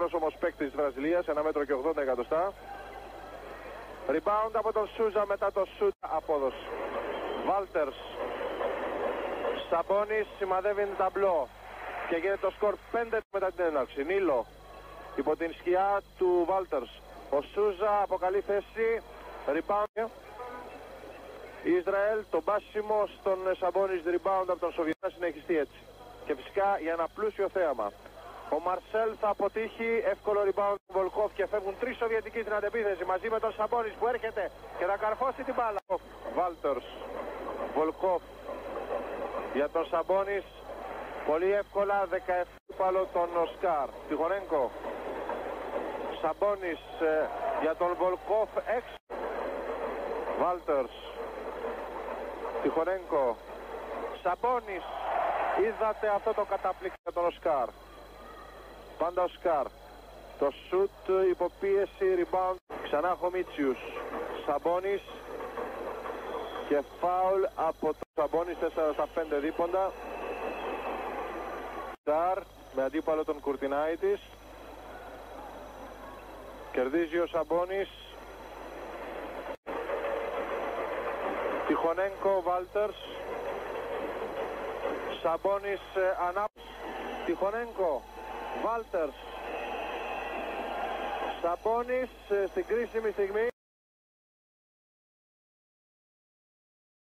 μικρός όμως παίκτης της Βραζιλίας, 1 μέτρο και 80 εκατοστά. Rebound από τον Σούζα μετά το σουτ, απόδοση. Βάλτερς. Σαμπόνις σημαδεύει την ταμπλό και γίνεται το σκορ 5 μετά την έναρξη. Νίλο υπό την σκιά του Βάλτερς. Ο Σούζα αποκαλεί θέση. Rebound. Ισραήλ, το μπάσιμο στον Σαμπόνις, rebound από τον Σοβιετά, συνεχιστεί έτσι. Και φυσικά για ένα πλούσιο θέαμα. Ο Μαρσέλ θα αποτύχει, εύκολο rebound του Βολκόφ και φεύγουν 3 Σοβιετικοί στην αντεπίθεση μαζί με τον Σαμπόνις που έρχεται και θα καρφώσει την μπάλα. Βάλτερς, Βολκόφ για τον Σαμπόνις, πολύ εύκολα 17 πάλο τον Οσκάρ. Τιχονέγκο, Σαμπόνις για τον Βολκόφ έξω. Βάλτερς, Τιχονέγκο, Σαμπόνις. Είδατε αυτό το καταπληκτικό για τον Οσκάρ. Πάντα Οσκάρ. Το σουτ υποπίεση, rebound. Ξανά Χομίτσιους. Σαμπόνις. Και φάουλ από το Σαμπόνις, 4 στα 5 δίποντα. Οσκάρ με αντίπαλο τον Κουρτινάιτης. Κερδίζει ο Σαμπόνις. Τιχονέγκο, Βάλτερς. Σαμπόνις ανάπτυξη. Τιχονέγκο, Βάλτερς. Σαμπόνις στην κρίσιμη στιγμή.